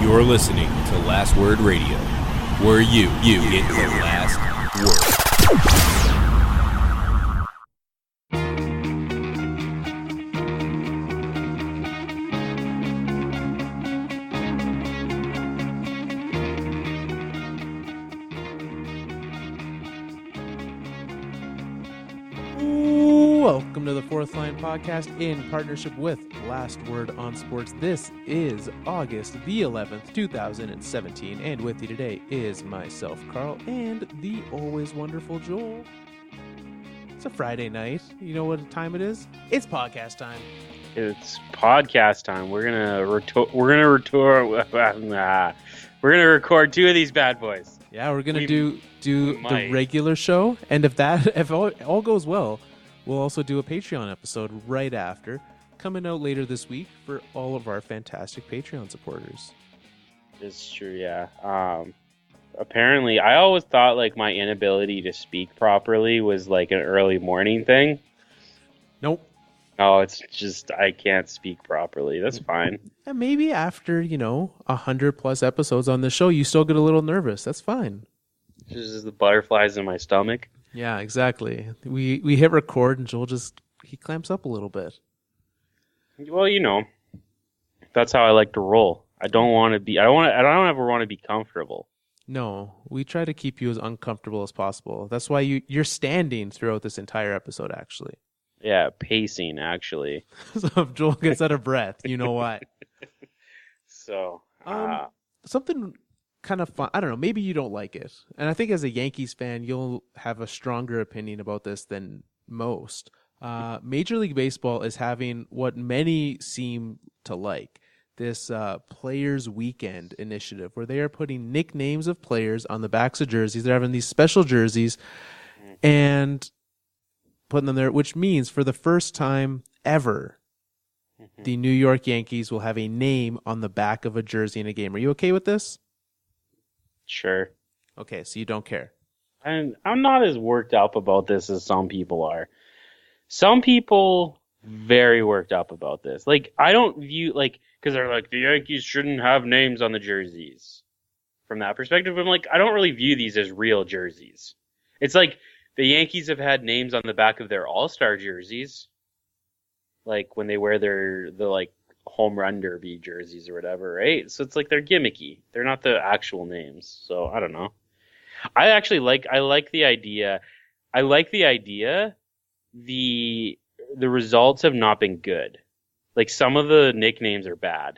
You're listening to Last Word Radio, where you get the last word. Welcome to the Fourth Line Podcast in partnership with Last Word on Sports. This is August the 11th, 2017, and with you today is myself, Carl, and the always wonderful Joel. It's a Friday night. You know what time it is? It's podcast time. It's podcast time. We're gonna record two of these bad boys. Yeah, we're gonna do the regular show, and if all goes well, we'll also do a Patreon episode right after, coming out later this week for all of our fantastic Patreon supporters. It's true, yeah. Apparently, I always thought like my inability to speak properly was like an early morning thing. Nope. No, it's just I can't speak properly. That's fine. And maybe after 100+ episodes on the show, you still get a little nervous. That's fine. Just the butterflies in my stomach. Yeah, exactly. We hit record and Joel he clamps up a little bit. Well, that's how I like to roll. I don't ever want to be comfortable. No, we try to keep you as uncomfortable as possible. That's why you're standing throughout this entire episode, actually. Yeah, pacing, actually. So if Joel gets out of breath, you know what? So, something kind of fun. I don't know. Maybe you don't like it. And I think as a Yankees fan, you'll have a stronger opinion about this than most. Major League Baseball is having what many seem to like, this Players Weekend initiative, where they are putting nicknames of players on the backs of jerseys. They're having these special jerseys and putting them there, which means for the first time ever, the New York Yankees will have a name on the back of a jersey in a game. Are you okay with this? Sure. Okay, so you don't care. And I'm not as worked up about this as some people are. Some people very worked up about this. Like, I don't view, because they're like, the Yankees shouldn't have names on the jerseys. From that perspective, I'm like, I don't really view these as real jerseys. It's like the Yankees have had names on the back of their All-Star jerseys. Like, when they wear the home run derby jerseys or whatever, right? So it's like they're gimmicky. They're not the actual names. So I don't know. I like the idea. I like the idea. The results have not been good. Like, some of the nicknames are bad.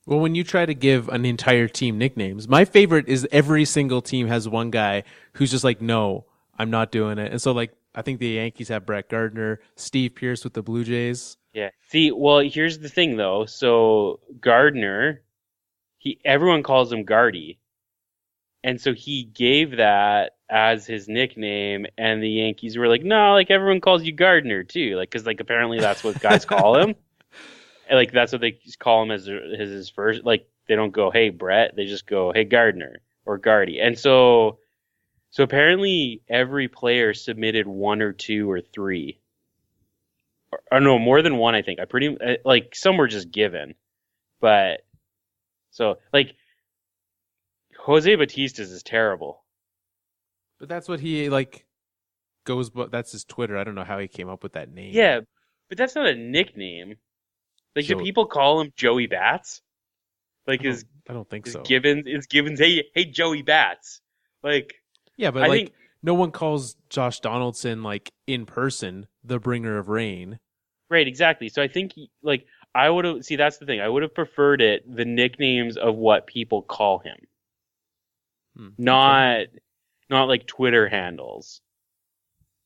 Well, when you try to give an entire team nicknames, my favorite is every single team has one guy who's just like, no, I'm not doing it. And so I think the Yankees have Brett Gardner, Steve Pearce with the Blue Jays. Yeah. See, well, here's the thing, though. So Gardner, everyone calls him Gardy. And so he gave that as his nickname, and the Yankees were like, no, everyone calls you Gardner, too. Because apparently that's what guys call him. And, that's what they call him as his first. They don't go, hey, Brett. They just go, hey, Gardner or Gardy. And so apparently every player submitted one or two or three. Or no, more than one, I think. Some were just given. But, so, Jose Batista's is terrible. But that's what he, goes, but that's his Twitter. I don't know how he came up with that name. Yeah, but that's not a nickname. Do people call him Joey Bats? I don't think so. It's Givens, hey, Joey Bats. Yeah, but I think no one calls Josh Donaldson, in person, the bringer of rain. Right, exactly. So I think, I would have... See, that's the thing. I would have preferred the nicknames of what people call him. Not Twitter handles.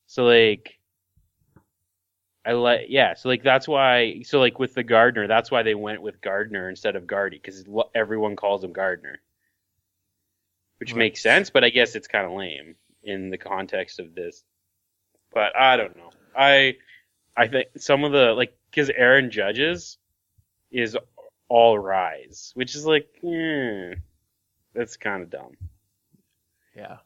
So, that's why... So, with the Gardner, that's why they went with Gardner instead of Gardy, because everyone calls him Gardner. Which makes sense, but I guess it's kind of lame in the context of this. But I don't know. I think some of the, because Aaron Judge's is All Rise, which is that's kind of dumb. Yeah.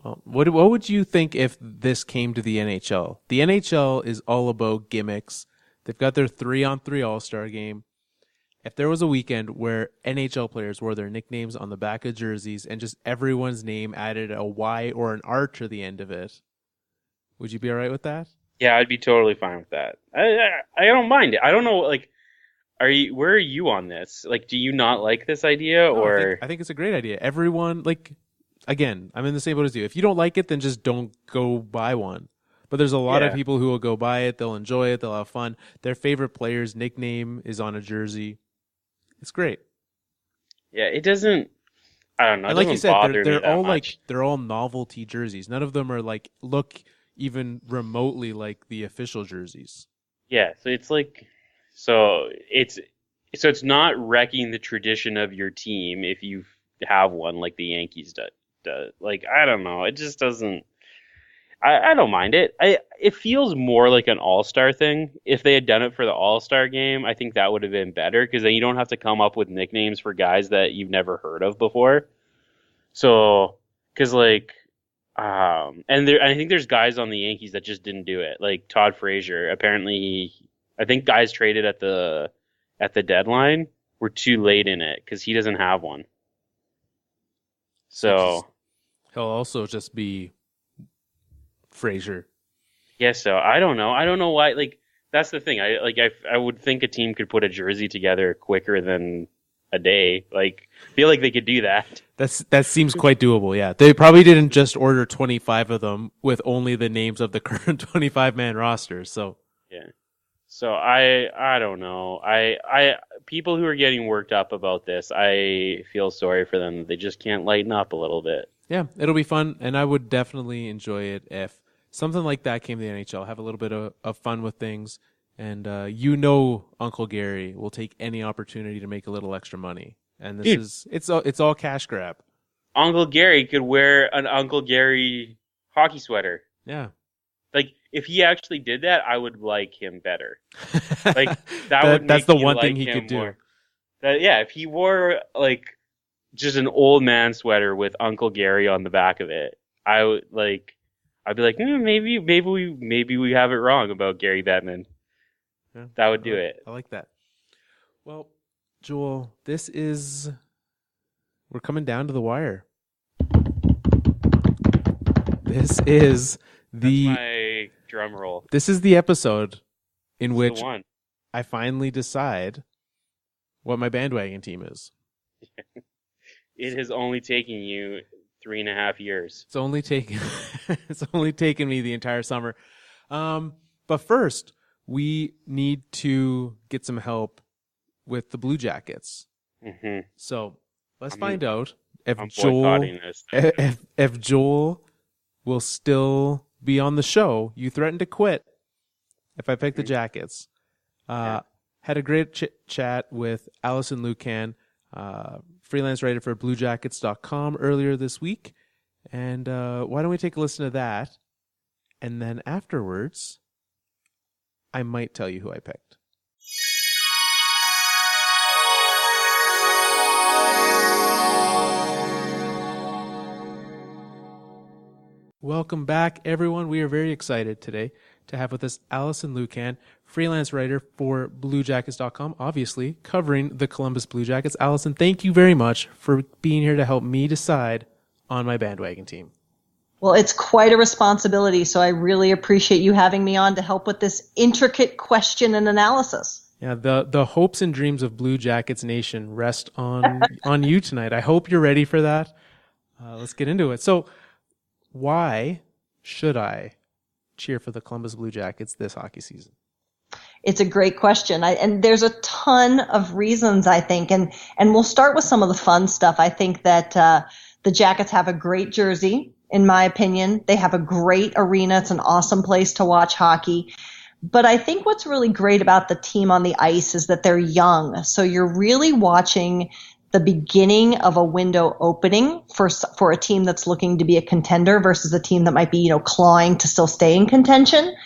Well, what would you think if this came to the NHL? The NHL is all about gimmicks. They've got their 3-on-3 All-Star game. if there was a weekend where NHL players wore their nicknames on the back of jerseys and just everyone's name added a Y or an R to the end of it, would you be all right with that? Yeah, I'd be totally fine with that. I don't mind it. I don't know, like, where are you on this? Like, do you not like this idea, No, or? I think it's a great idea. Everyone, like, again, I'm in the same boat as you. If you don't like it, then just don't go buy one. But there's a lot of people who will go buy it. They'll enjoy it. They'll have fun. Their favorite player's nickname is on a jersey. It's great. Yeah, it doesn't. I don't know. And like you said, they're all much. like they're all novelty jerseys. None of them are like look even remotely like the official jerseys. Yeah, so it's like, so it's not wrecking the tradition of your team if you have one like the Yankees do. Like, I don't know. It just doesn't. I don't mind it. It feels more like an all-star thing. If they had done it for the all-star game, I think that would have been better, because then you don't have to come up with nicknames for guys that you've never heard of before. So, because like, I think there's guys on the Yankees that just didn't do it. Like Todd Frazier, apparently, I think guys traded at the deadline were too late in it because he doesn't have one. So he'll also just be Frazier. Yeah, so I don't know. I don't know why. Like, that's the thing. I would think a team could put a jersey together quicker than a day. Like, feel like they could do that. That seems quite doable. Yeah, they probably didn't just order 25 of them with only the names of the current 25-man roster. So yeah. So I don't know. I people who are getting worked up about this, I feel sorry for them. They just can't lighten up a little bit. Yeah, it'll be fun, and I would definitely enjoy it if something like that came to the NHL. Have a little bit of fun with things, and Uncle Gary will take any opportunity to make a little extra money. And it's all cash grab. Uncle Gary could wear an Uncle Gary hockey sweater. Yeah. Like, if he actually did that, I would like him better. Like, that's the one thing he could do. If he wore like just an old man sweater with Uncle Gary on the back of it, I'd be like, maybe we have it wrong about Gary Bettman. Yeah, that would do it. I like that. Well, Joel, we're coming down to the wire. This is my drum roll. This is the episode in which one. I finally decide what my bandwagon team is. It has only taken you 3.5 years. It's only taken me the entire summer. But first, we need to get some help with the Bluejackets. Mm-hmm. So let's find out if Joel will still be on the show. You threatened to quit if I pick the Jackets. Had a great chat with Allison Lucan, freelance writer for Bluejackets.com earlier this week. And why don't we take a listen to that? And then afterwards, I might tell you who I picked. Welcome back, everyone. We are very excited today to have with us Allison Lucan, freelance writer for Bluejackets.com, obviously covering the Columbus Bluejackets. Allison, thank you very much for being here to help me decide on my bandwagon team. Well, it's quite a responsibility, so I really appreciate you having me on to help with this intricate question and analysis. Yeah, the hopes and dreams of Blue Jackets Nation rest on you tonight. I hope you're ready for that. Let's get into it. So, why should I cheer for the Columbus Blue Jackets this hockey season? It's a great question. And there's a ton of reasons, I think. And we'll start with some of the fun stuff. I think that the Jackets have a great jersey, in my opinion. They have a great arena. It's an awesome place to watch hockey. But I think what's really great about the team on the ice is that they're young. So you're really watching the beginning of a window opening for a team that's looking to be a contender versus a team that might be, clawing to still stay in contention.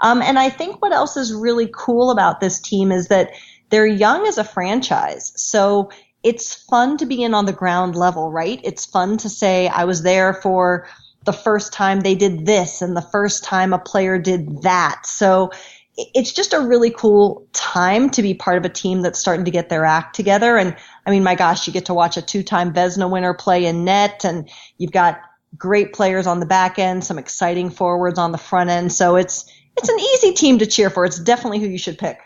And I think what else is really cool about this team is that they're young as a franchise. So it's fun to be in on the ground level, right? It's fun to say, I was there for the first time they did this and the first time a player did that. So it's just a really cool time to be part of a team that's starting to get their act together. And I mean, my gosh, you get to watch a 2-time Vezina winner play in net, and you've got great players on the back end, some exciting forwards on the front end. So it's an easy team to cheer for. It's definitely who you should pick.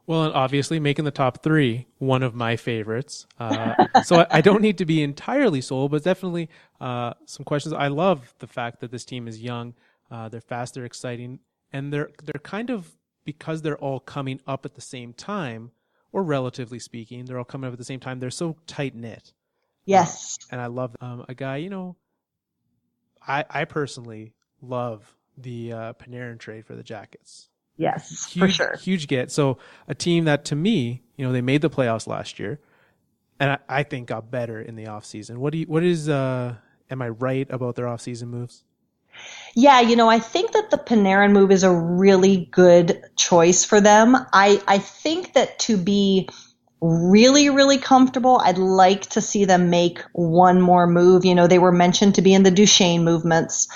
Well, and obviously making the top 3, one of my favorites. So I don't need to be entirely sold, but definitely some questions. I love the fact that this team is young. They're fast, they're exciting, and they're kind of, because they're all coming up at the same time, or relatively speaking, they're all coming up at the same time. They're so tight knit. Yes. And I love a guy. I personally love the Panarin trade for the Jackets. Yes, Huge, for sure. Huge get. So a team that, to me, they made the playoffs last year, and I think got better in the offseason. Am I right about their offseason moves? Yeah, I think that the Panarin move is a really good choice for them. I think that to be really, really comfortable, I'd like to see them make one more move. They were mentioned to be in the Duchesne movements.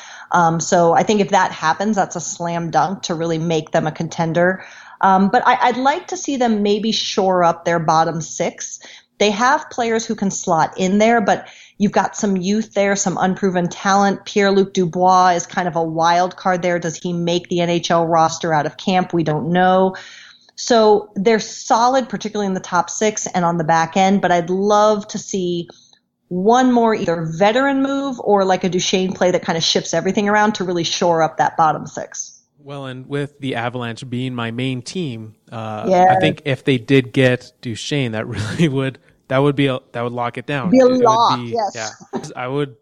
So I think if that happens, that's a slam dunk to really make them a contender. But I'd like to see them maybe shore up their bottom 6. They have players who can slot in there, but you've got some youth there, some unproven talent. Pierre-Luc Dubois is kind of a wild card there. Does he make the NHL roster out of camp? We don't know. So they're solid, particularly in the top 6 and on the back end, but I'd love to see one more either veteran move or like a Duchesne play that kind of shifts everything around to really shore up that bottom 6. Well, and with the Avalanche being my main team, I think if they did get Duchesne, that really would lock it down. Be a lock, yes. Yeah, I would,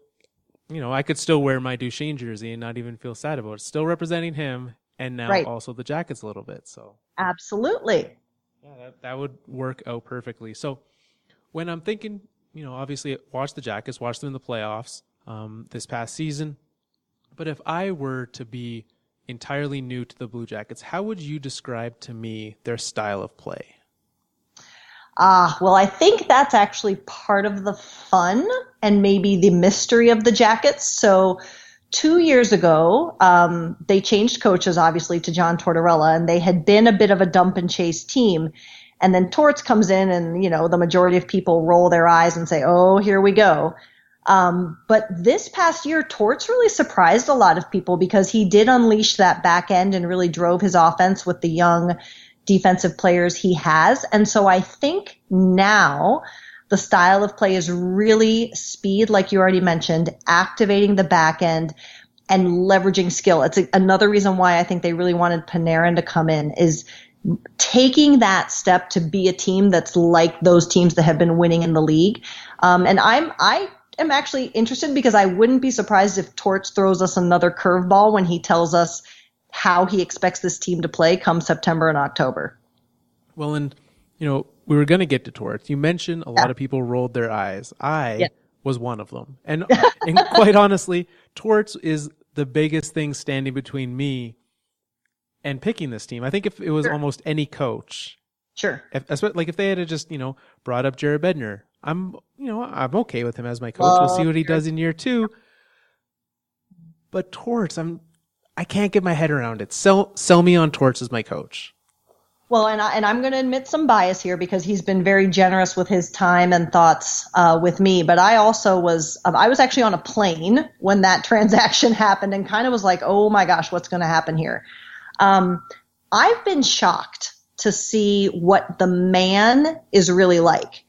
I could still wear my Duchesne jersey and not even feel sad about it. Still representing him, and now also the Jackets a little bit. So absolutely, yeah, that would work out perfectly. So when I'm thinking, obviously watch the Jackets, watch them in the playoffs this past season. But if I were to be entirely new to the Blue Jackets, how would you describe to me their style of play? Well, I think that's actually part of the fun and maybe the mystery of the Jackets. So 2 years ago, they changed coaches, obviously, to John Tortorella, and they had been a bit of a dump and chase team. And then Torts comes in and, the majority of people roll their eyes and say, oh, here we go. But this past year, Torts really surprised a lot of people because he did unleash that back end and really drove his offense with the young defensive players he has. And so I think now the style of play is really speed, like you already mentioned, activating the back end and leveraging skill. It's another reason why I think they really wanted Panarin to come in, is taking that step to be a team that's like those teams that have been winning in the league. And I am actually interested because I wouldn't be surprised if Torts throws us another curveball when he tells us how he expects this team to play come September and October. Well, and, we were going to get to Torts. You mentioned a lot of people rolled their eyes. I was one of them. And quite honestly, Torts is the biggest thing standing between me and picking this team. I think if it was almost any coach, if they had just, brought up Jared Bednar, I'm okay with him as my coach. We'll see what he does in year 2. But Torts, I can't get my head around it. Sell me on Torts as my coach. Well, and I'm going to admit some bias here because he's been very generous with his time and thoughts with me. But I also was actually on a plane when that transaction happened and kind of was like, oh my gosh, what's going to happen here? I've been shocked to see what the man is really like.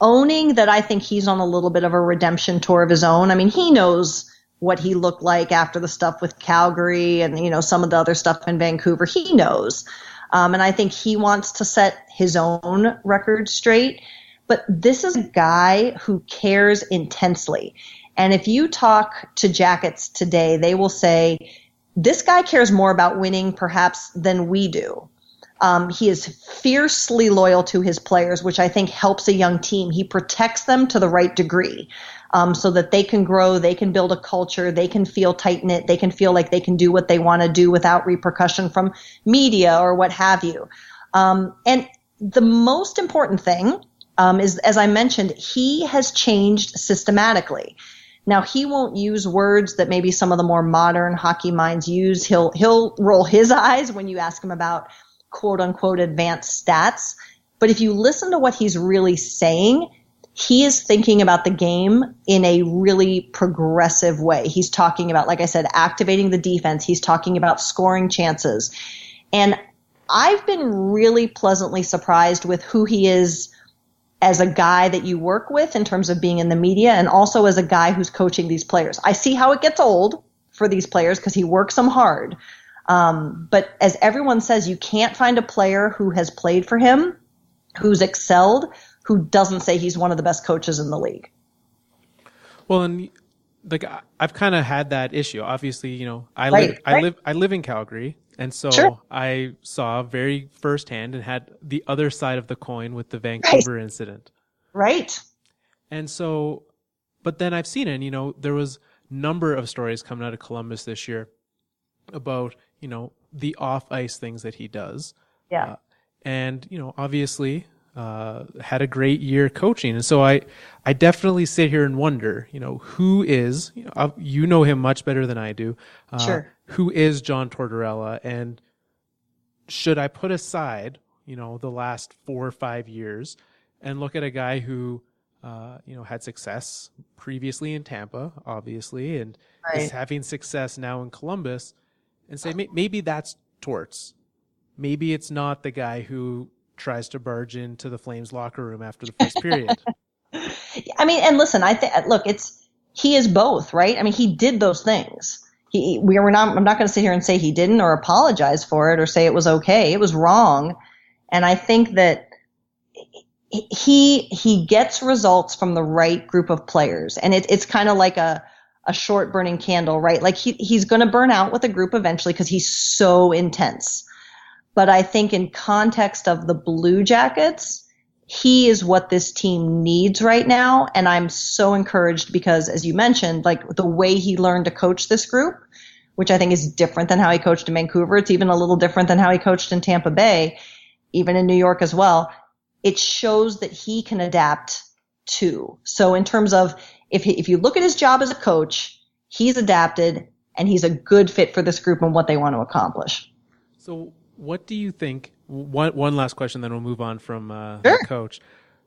Owning that I think he's on a little bit of a redemption tour of his own. I mean, he knows what he looked like after the stuff with Calgary and, some of the other stuff in Vancouver. He knows. And I think he wants to set his own record straight. But this is a guy who cares intensely. And if you talk to Jackets today, they will say, this guy cares more about winning perhaps than we do. He is fiercely loyal to his players, which I think helps a young team. He protects them to the right degree so that they can grow, they can build a culture, they can feel tight-knit, they can feel like they can do what they want to do without repercussion from media or what have you. And the most important thing is, as I mentioned, he has changed systematically. Now, he won't use words that maybe some of the more modern hockey minds use. He'll roll his eyes when you ask him about quote unquote advanced stats. But if you listen to what he's really saying, he is thinking about the game in a really progressive way. He's talking about, like I said, activating the defense. He's talking about scoring chances. And I've been really pleasantly surprised with who he is as a guy that you work with in terms of being in the media, and also as a guy who's coaching these players. I see how it gets old for these players because he works them hard. But as everyone says, you can't find a player who has played for him, who's excelled, who doesn't say he's one of the best coaches in the league. Well, and like I've kind of had that issue. Obviously, you know, I live in Calgary, and so Sure. I saw very firsthand and had the other side of the coin with the Vancouver incident. Right. And so, but then I've seen it, and, you know, there was a number of stories coming out of Columbus this year about, you know, the off ice things that he does. Yeah. And, you know, obviously, had a great year coaching. And so I definitely sit here and wonder, you know, who is, you know him much better than I do. Sure. Who is John Tortorella? And should I put aside, you know, the last 4 or 5 years and look at a guy who, you know, had success previously in Tampa, obviously, and is having success now in Columbus, and say, maybe that's Torts. Maybe it's not the guy who tries to barge into the Flames locker room after the first period. I mean, and listen, he is both, right? I mean, he did those things. I'm not going to sit here and say he didn't or apologize for it or say it was okay. It was wrong. And I think that he gets results from the right group of players. And it's kind of like a short burning candle, right? Like he's going to burn out with a group eventually because he's so intense. But I think in context of the Blue Jackets, he is what this team needs right now. And I'm so encouraged because, as you mentioned, like the way he learned to coach this group, which I think is different than how he coached in Vancouver. It's even a little different than how he coached in Tampa Bay, even in New York as well. It shows that he can adapt too. So in terms of if you look at his job as a coach, he's adapted and he's a good fit for this group and what they want to accomplish. So what do you think? One last question, then we'll move on from Sure. the coach.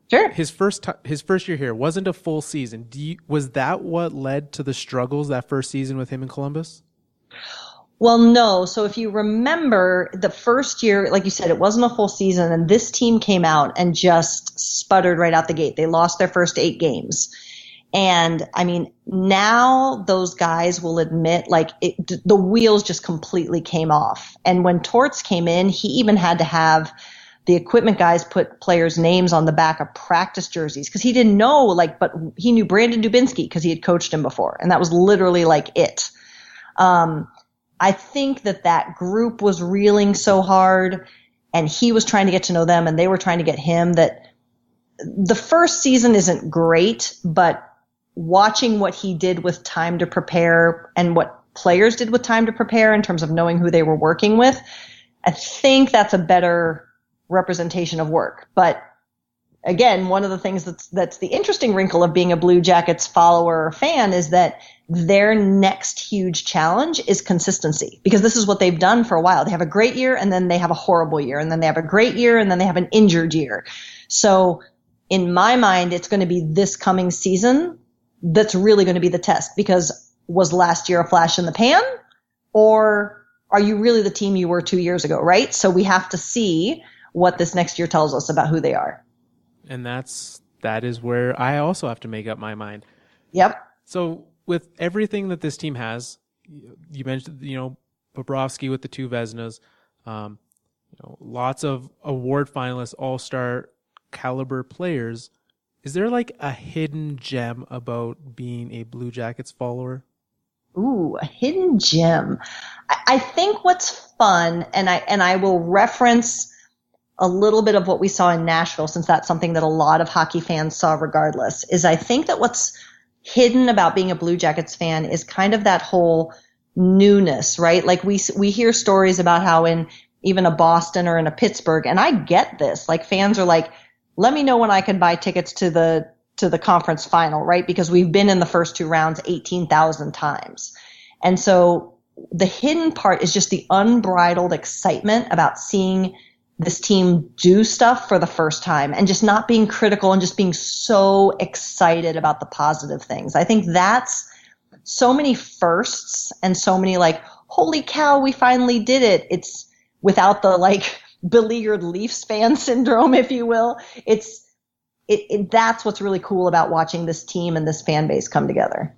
Sure. His first year here wasn't a full season. Was that what led to the struggles that first season with him in Columbus? Well, no. So if you remember the first year, like you said, it wasn't a full season, and this team came out and just sputtered right out the gate. They lost their first 8 games. And I mean, now those guys will admit like the wheels just completely came off. And when Torts came in, he even had to have the equipment guys put players' names on the back of practice jerseys because he didn't know, but he knew Brandon Dubinsky because he had coached him before. And that was literally like it. I think that group was reeling so hard and he was trying to get to know them and they were trying to get him, that the first season isn't great, but watching what he did with time to prepare and what players did with time to prepare in terms of knowing who they were working with, I think that's a better representation of work. But again, one of the things that's the interesting wrinkle of being a Blue Jackets follower or fan is that their next huge challenge is consistency, because this is what they've done for a while. They have a great year and then they have a horrible year, and then they have a great year and then they have an injured year. So in my mind, it's going to be this coming season that's really going to be the test, because was last year a flash in the pan, or are you really the team you were 2 years ago, right? So we have to see what this next year tells us about who they are. And that is where I also have to make up my mind. Yep. So with everything that this team has, you mentioned, Bobrovsky with the 2 Vezinas, lots of award finalists, all-star caliber players. Is there like a hidden gem about being a Blue Jackets follower? Ooh, a hidden gem. I think what's fun, and I will reference a little bit of what we saw in Nashville, since that's something that a lot of hockey fans saw regardless, is I think that what's hidden about being a Blue Jackets fan is kind of that whole newness, right? Like we hear stories about how in even a Boston or in a Pittsburgh, and I get this, like fans are like, let me know when I can buy tickets to the to the conference final, right? Because we've been in the first 2 rounds 18,000 times. And so the hidden part is just the unbridled excitement about seeing this team do stuff for the first time and just not being critical and just being so excited about the positive things. I think that's so many firsts and so many like, holy cow, we finally did it. It's without the like beleaguered Leafs fan syndrome, if you will. That's what's really cool about watching this team and this fan base come together.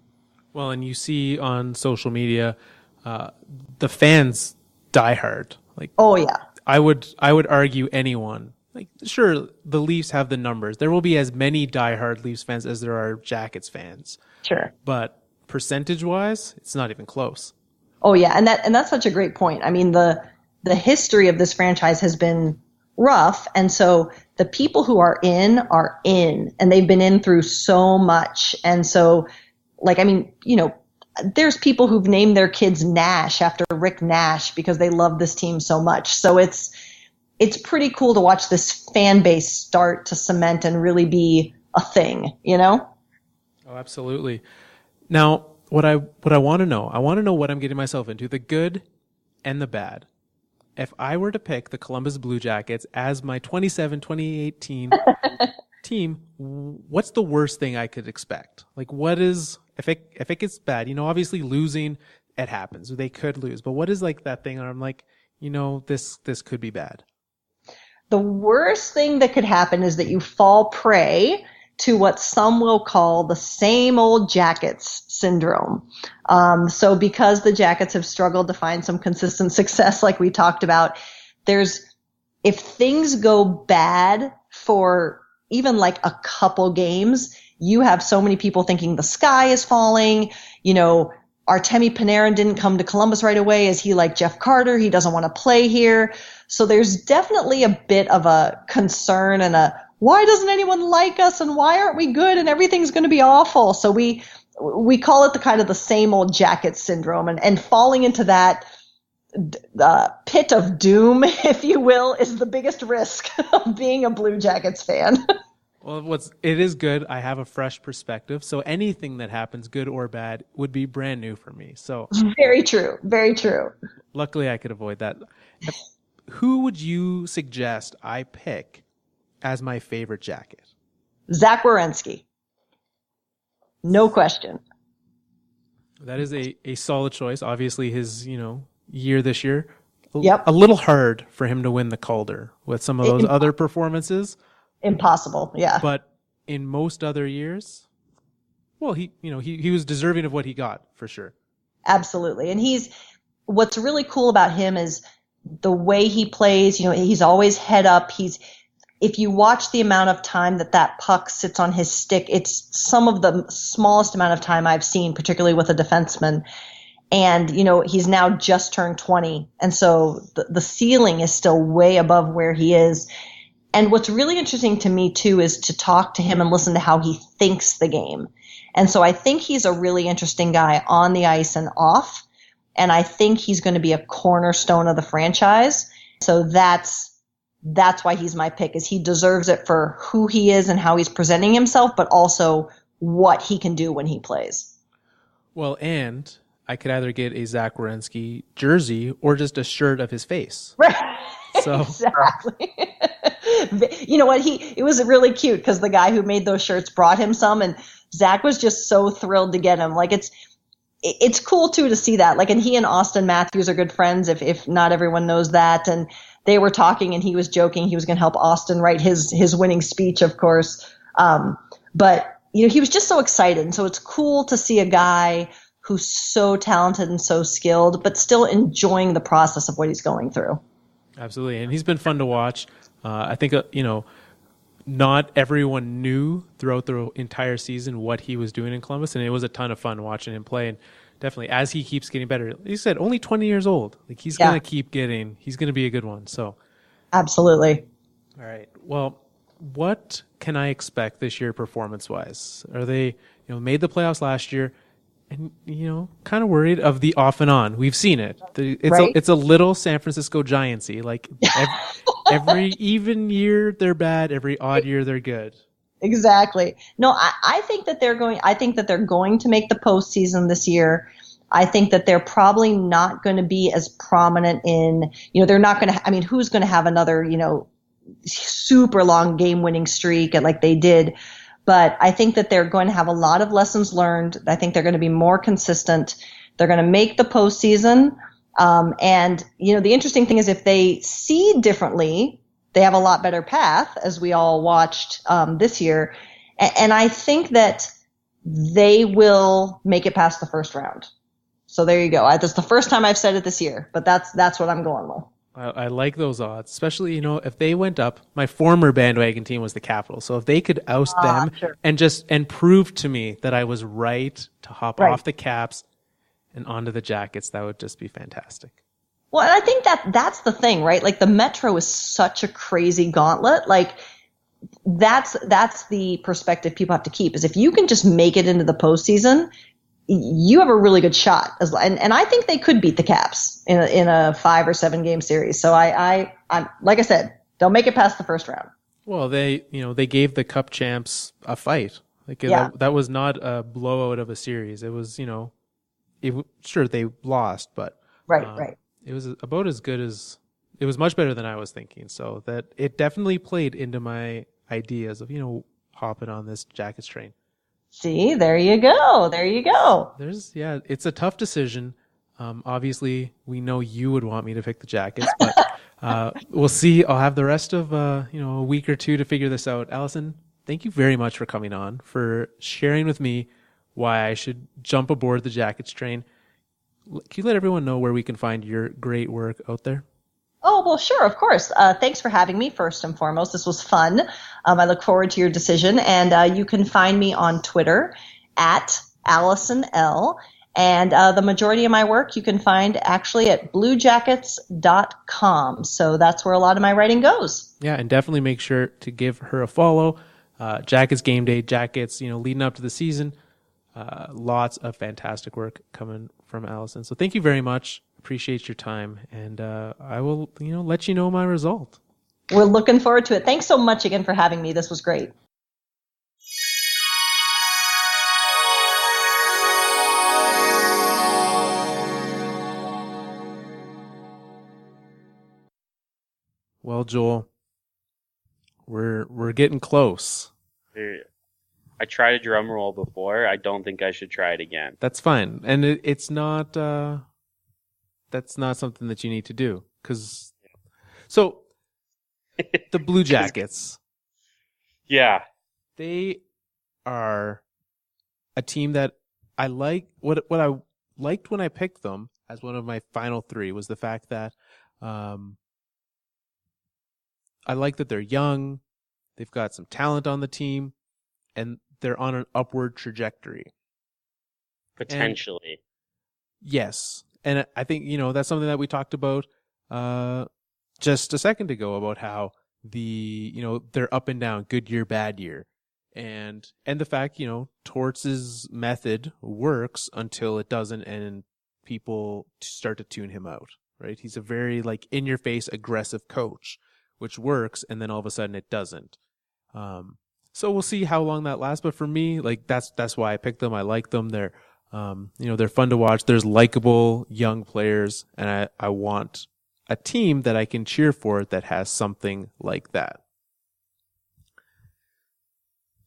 Well, and you see on social media, the fans die hard. Like, oh yeah. I would argue anyone. Like, sure, the Leafs have the numbers. There will be as many diehard Leafs fans as there are Jackets fans. Sure. But percentage-wise, it's not even close. Oh yeah, and that's such a great point. I mean, the history of this franchise has been rough, and so the people who are in, and they've been in through so much. And so, like, I mean, you know, there's people who've named their kids Nash after Rick Nash because they love this team so much. So it's pretty cool to watch this fan base start to cement and really be a thing, you know? Oh, absolutely. Now, what I want to know what I'm getting myself into, the good and the bad. If I were to pick the Columbus Bluejackets as my 2018 team, what's the worst thing I could expect? Like, what is, if it gets bad, you know, obviously losing, it happens. They could lose. But what is like that thing where I'm like, you know, this could be bad? The worst thing that could happen is that you fall prey to what some will call the same old Jackets syndrome. So because the Jackets have struggled to find some consistent success, like we talked about, if things go bad for even like a couple games, you have so many people thinking the sky is falling. You know, Artemi Panarin didn't come to Columbus right away. Is he like Jeff Carter? He doesn't want to play here. So there's definitely a bit of a concern and why doesn't anyone like us and why aren't we good and everything's going to be awful. So we call it the kind of the same old Jackets syndrome, and falling into that pit of doom, if you will, is the biggest risk of being a Blue Jackets fan. Well, it is good. I have a fresh perspective. So anything that happens, good or bad, would be brand new for me. So very true. Very true. Luckily, I could avoid that. Who would you suggest I pick as my favorite Jacket? Zach Werenski. No question. That is a solid choice. Obviously, his year this year, yep, a little hard for him to win the Calder with some of those other performances. Impossible, yeah. But in most other years, well, he was deserving of what he got for sure. Absolutely, and what's really cool about him is the way he plays. You know, he's always head up. If you watch the amount of time that puck sits on his stick, it's some of the smallest amount of time I've seen, particularly with a defenseman. And, you know, he's now just turned 20. And so the ceiling is still way above where he is. And what's really interesting to me, too, is to talk to him and listen to how he thinks the game. And so I think he's a really interesting guy on the ice and off. And I think he's going to be a cornerstone of the franchise. So that's why he's my pick, is he deserves it for who he is and how he's presenting himself, but also what he can do when he plays. Well, and I could either get a Zach Werenski jersey or just a shirt of his face. Right. So. Exactly. You know what? It was really cute because the guy who made those shirts brought him some, and Zach was just so thrilled to get him. Like, it's cool too to see that. Like, and he and Austin Matthews are good friends, if not everyone knows that. And they were talking, and he was joking he was going to help Austin write his winning speech, of course. But you know, he was just so excited, and so it's cool to see a guy who's so talented and so skilled, but still enjoying the process of what he's going through. Absolutely, and he's been fun to watch. I think not everyone knew throughout the entire season what he was doing in Columbus, and it was a ton of fun watching him play. And definitely, as he keeps getting better, you said only 20 years old. Like, he's going to keep getting. He's going to be a good one. So, absolutely. All right. Well, what can I expect this year, performance-wise? Are they, made the playoffs last year, and kind of worried of the off and on? We've seen it. It's a little San Francisco Giantsy. Like every even year they're bad, every odd year they're good. Exactly. No, I think that I think that they're going to make the postseason this year. I think that they're probably not going to be as prominent in, they're not going to, I mean, who's going to have another, super long game winning streak like they did. But I think that they're going to have a lot of lessons learned. I think they're going to be more consistent. They're going to make the postseason. And, the interesting thing is if they seed differently, they have a lot better path, as we all watched this year. And I think that they will make it past the first round. So there you go. That's the first time I've said it this year, but that's what I'm going with. I like those odds, especially, if they went up. My former bandwagon team was the Capitals. So if they could oust them sure. and prove to me that I was right to hop off the Caps and onto the Jackets, that would just be fantastic. Well, and I think that's the thing, right? Like the Metro is such a crazy gauntlet. Like that's the perspective people have to keep is if you can just make it into the postseason, you have a really good shot. And I think they could beat the Caps in a 5 or 7 game series. So I'm like I said, they'll make it past the first round. Well, they gave the Cup champs a fight. That was not a blowout of a series. It was, sure they lost, but right. It was about as good as it was much better than I was thinking. So that it definitely played into my ideas of, hopping on this Jackets train. See, there you go. It's a tough decision. Obviously we know you would want me to pick the Jackets, but we'll see. I'll have the rest of, a week or two to figure this out. Allison, thank you very much for coming on, for sharing with me why I should jump aboard the Jackets train. Can you let everyone know where we can find your great work out there? Oh, well, sure, of course. Thanks for having me, first and foremost. This was fun. I look forward to your decision. And you can find me on Twitter at Allison L. And the majority of my work you can find actually at bluejackets.com. So that's where a lot of my writing goes. Yeah, and definitely make sure to give her a follow. Jackets Game Day, Jackets, leading up to the season. Lots of fantastic work coming from Allison. So thank you very much. Appreciate your time. And I will, let you know my result. We're looking forward to it. Thanks so much again for having me. This was great. Well, Joel, we're getting close. I tried a drum roll before. I don't think I should try it again. That's fine. And it's not that's not something that you need to do. So the Blue Jackets. Yeah. They are a team that I like. What I liked when I picked them as one of my final 3 was the fact that I like that they're young, they've got some talent on the team, and they're on an upward trajectory. Potentially. And, yes. And I think, that's something that we talked about just a second ago about how they're up and down, good year, bad year. And the fact, Torts' method works until it doesn't and people start to tune him out, right? He's a very in your face, aggressive coach, which works. And then all of a sudden it doesn't. So we'll see how long that lasts. But for me, that's why I picked them. I like them. They're, they're fun to watch. There's likable young players, and I want a team that I can cheer for that has something like that.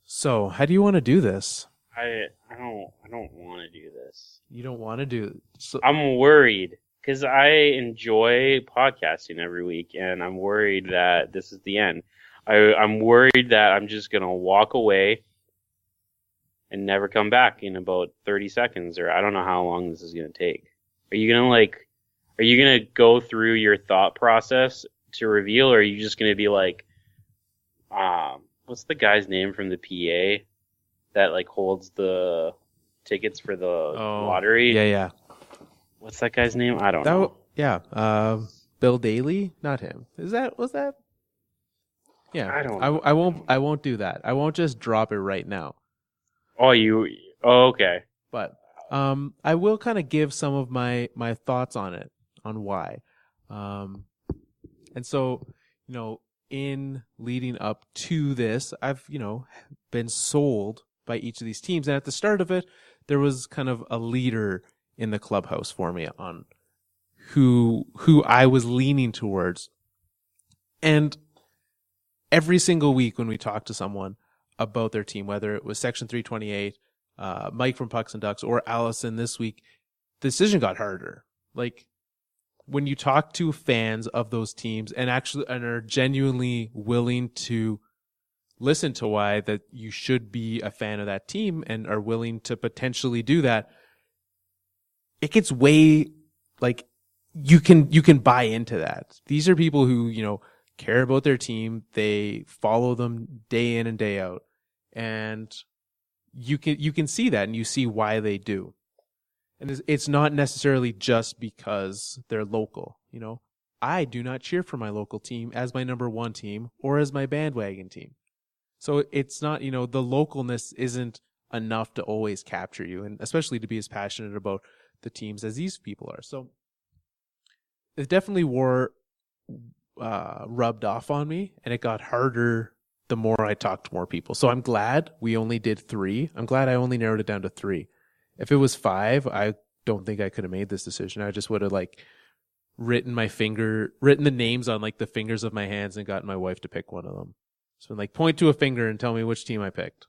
So how do you want to do this? I don't want to do this. You don't want to do it. So I'm worried because I enjoy podcasting every week, and I'm worried that this is the end. I'm worried that I'm just going to walk away and never come back in about 30 seconds, or I don't know how long this is going to take. Are you going to go through your thought process to reveal, or are you just going to be like, what's the guy's name from the PA that holds the tickets for the lottery? Yeah. What's that guy's name? I don't know. Yeah. Bill Daly? Not him. Was that? Yeah. I don't know. I won't do that. I won't just drop it right now. Oh, okay. But I will kind of give some of my thoughts on it, on why. And so, in leading up to this, I've, been sold by each of these teams. And at the start of it, there was kind of a leader in the clubhouse for me on who I was leaning towards. And every single week when we talked to someone about their team, whether it was Section 328, Mike from Pucks and Ducks, or Allison this week, the decision got harder. Like, when you talk to fans of those teams and are genuinely willing to listen to why that you should be a fan of that team and are willing to potentially do that, it gets way, like, you can buy into that. These are people who, care about their team. They follow them day in and day out. And you can see that, and you see why they do. And it's not necessarily just because they're local. I do not cheer for my local team as my number one team or as my bandwagon team. So it's not, the localness isn't enough to always capture you, and especially to be as passionate about the teams as these people are. So it definitely rubbed off on me, and it got harder the more I talked to more people. So I'm glad we only did 3. I'm glad I only narrowed it down to 3. If it was 5, I don't think I could have made this decision. I just would have written the names on the fingers of my hands and gotten my wife to pick one of them. So point to a finger and tell me which team I picked.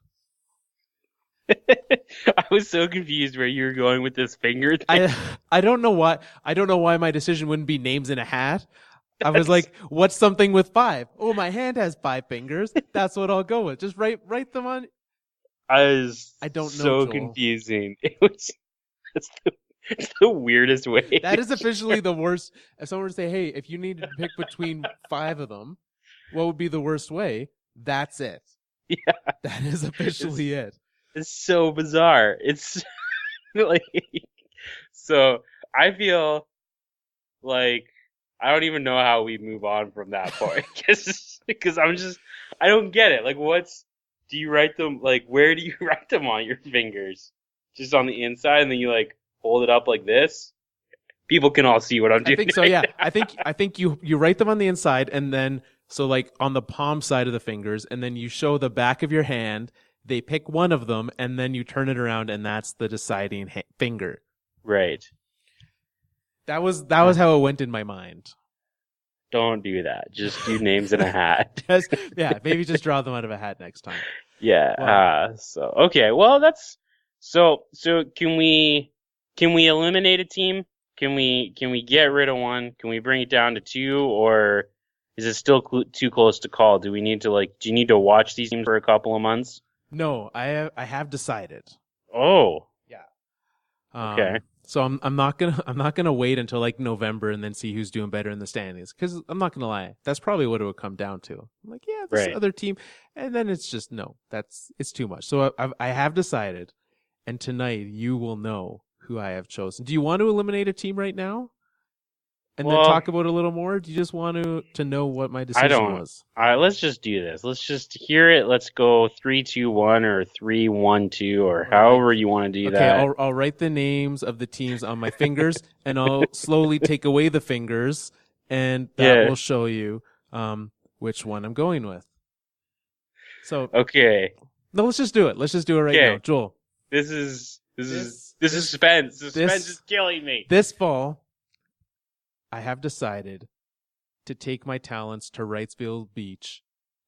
I was so confused where you were going with this finger thing. I don't know why. I don't know why my decision wouldn't be names in a hat. I was like, what's something with 5? Oh, my hand has 5 fingers. That's what I'll go with. Just write them on. I don't know. So Joel. Confusing. It's the weirdest way. That is officially the worst. If someone were to say, hey, if you needed to pick between 5 of them, what would be the worst way? That's it. Yeah. That is officially it. It's so bizarre. It's so I feel like I don't even know how we move on from that point because I don't get it. Do you write them, where do you write them on your fingers? Just on the inside, and then you hold it up like this? People can all see what I'm doing. I think so, yeah. I think you write them on the inside, and then on the palm side of the fingers, and then you show the back of your hand. They pick one of them, and then you turn it around, and that's the deciding finger. Right. That was how it went in my mind. Don't do that. Just do names in a hat. Maybe just draw them out of a hat next time. Yeah. Wow. Okay. Well, that's so. Can we eliminate a team? Can we get rid of one? Can we bring it down to 2, or is it still too close to call? Do we need to do you need to watch these teams for a couple of months? No, I have decided. Oh. Yeah. Okay. So I'm not gonna wait until November and then see who's doing better in the standings, because I'm not gonna lie, that's probably what it would come down to. I'm this right. other team, and then it's just it's too much. So I have decided, and tonight you will know who I have chosen. Do you want to eliminate a team right now, and then talk about it a little more? Do you just want to know what my decision was? All right, let's just do this. Let's just hear it. Let's go 3-2-1 or 3-1-2 or however you want to do that. Okay, I'll write the names of the teams on my fingers, and I'll slowly take away the fingers, and that will show you which one I'm going with. So okay, no, let's just do it. Let's just do it right now, Joel. This is suspense. Suspense is killing me. This fall, I have decided to take my talents to Wrightsville Beach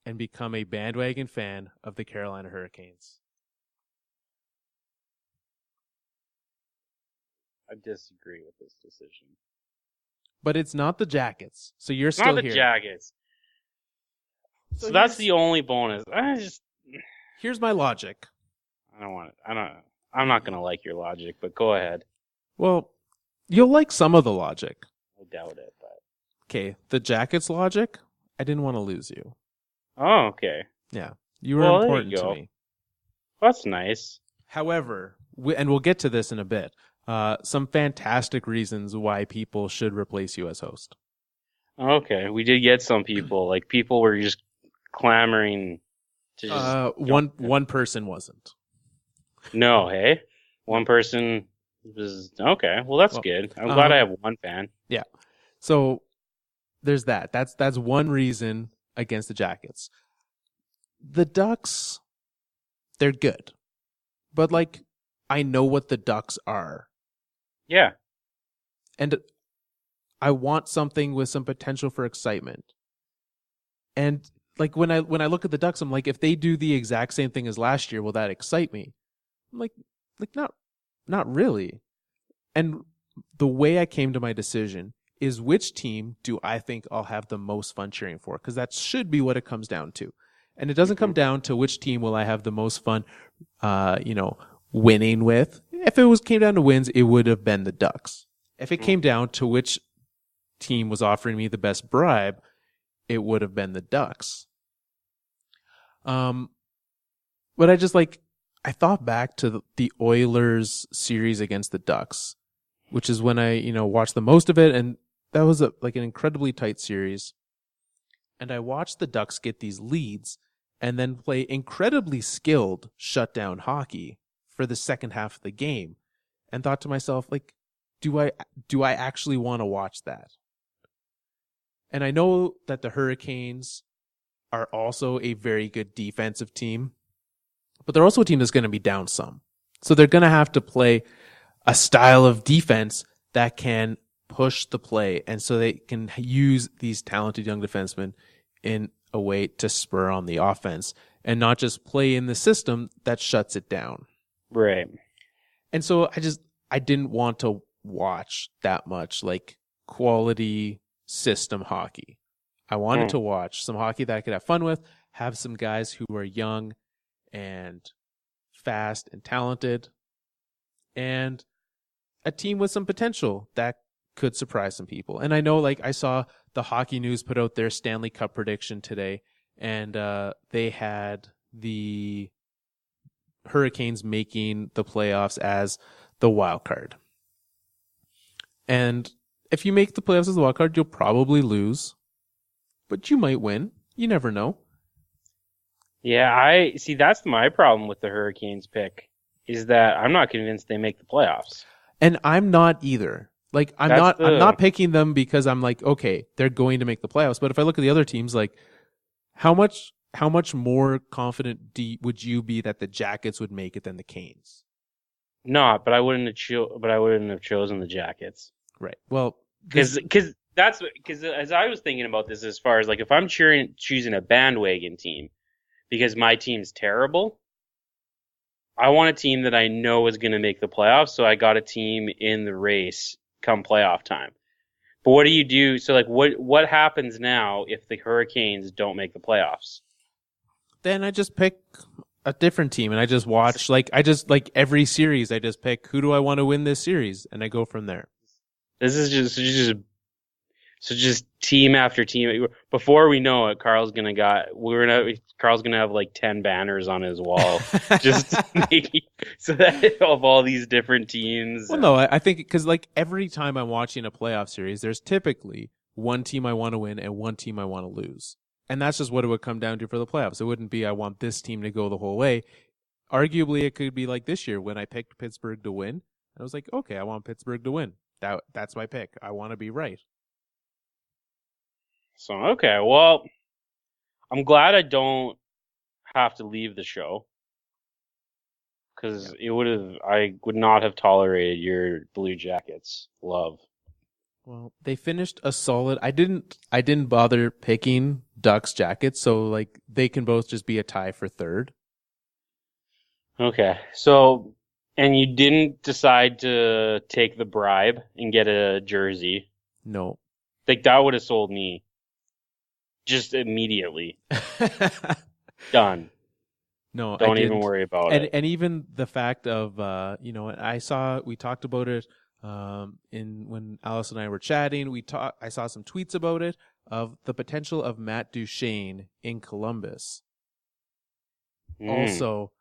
and become a bandwagon fan of the Carolina Hurricanes. I disagree with this decision. But it's not the Jackets, so you're still not the here. Jackets. So that's the only bonus. Here's my logic. I'm not gonna like your logic, but go ahead. Well, you'll like some of the logic. I doubt it, but okay. The Jackets logic. I didn't want to lose you. Oh, okay. Yeah, you were important to me. That's nice. However, and we'll get to this in a bit. Some fantastic reasons why people should replace you as host. Okay, we did get some people. People were just clamoring to just... One person wasn't. No, hey? One person was... Okay, well, that's good. I'm glad I have one fan. Yeah. So, there's that. That's one reason against the Jackets. The Ducks, they're good. But, like, I know what the Ducks are. Yeah. And I want something with some potential for excitement. And, like, when I look at the Ducks, I'm like, if they do the exact same thing as last year, will that excite me? I'm like not really. And the way I came to my decision is which team do I think I'll have the most fun cheering for? Because that should be what it comes down to. And it doesn't come down to which team will I have the most fun, winning with. If it came down to wins, it would have been the Ducks. If it came down to which team was offering me the best bribe, it would have been the Ducks. But I thought back to the Oilers series against the Ducks, which is when I, watched the most of it. And that was an incredibly tight series. And I watched the Ducks get these leads and then play incredibly skilled shutdown hockey for the second half of the game, and thought to myself, like, do I actually want to watch that? And I know that the Hurricanes are also a very good defensive team, but they're also a team that's going to be down some. So they're going to have to play a style of defense that can push the play, and so they can use these talented young defensemen in a way to spur on the offense and not just play in the system that shuts it down. Right. And so I didn't want to watch that much like quality system hockey. I wanted to watch some hockey that I could have fun with, have some guys who are young and fast and talented, and a team with some potential that could surprise some people. And I know, like, I saw the Hockey News put out their Stanley Cup prediction today, and they had the Hurricanes making the playoffs as the wild card. And if you make the playoffs as the wild card, you'll probably lose, but you might win. You never know. Yeah, I see. That's my problem with the Hurricanes pick, is that I'm not convinced they make the playoffs. And I'm not either. Like, I'm not picking them because I'm like, okay, they're going to make the playoffs. But if I look at the other teams, like, how much more confident would you be that the Jackets would make it than the Canes? Not, but I wouldn't have chosen the Jackets. Right. Well, because as I was thinking about this, as far as, like, if I'm choosing a bandwagon team because my team's terrible, I want a team that I know is going to make the playoffs. So I got a team in the race come playoff time. But what do you do? So, like, what happens now if the Hurricanes don't make the playoffs? Then I just pick a different team and I just watch, like every series, I just pick, who do I want to win this series? And I go from there. This is just team after team. Before we know it, Carl's gonna have like 10 banners on his wall, just making so that of all these different teams. Well, no, I think because, like, every time I'm watching a playoff series, there's typically one team I want to win and one team I want to lose, and that's just what it would come down to for the playoffs. It wouldn't be I want this team to go the whole way. Arguably, it could be like this year when I picked Pittsburgh to win. I was like, okay, I want Pittsburgh to win. That's my pick. I want to be right. So, okay, well, I'm glad I don't have to leave the show, because I would not have tolerated your Blue Jackets love. Well, they finished a solid. I didn't bother picking Ducks Jackets, so, like, they can both just be a tie for third. Okay, so, and you didn't decide to take the bribe and get a jersey? No. Like, that would have sold me. Just immediately. Done. No, don't even worry about it. And even the fact of, we talked about it when Alice and I were chatting. I saw some tweets about it, of the potential of Matt Duchene in Columbus. Also,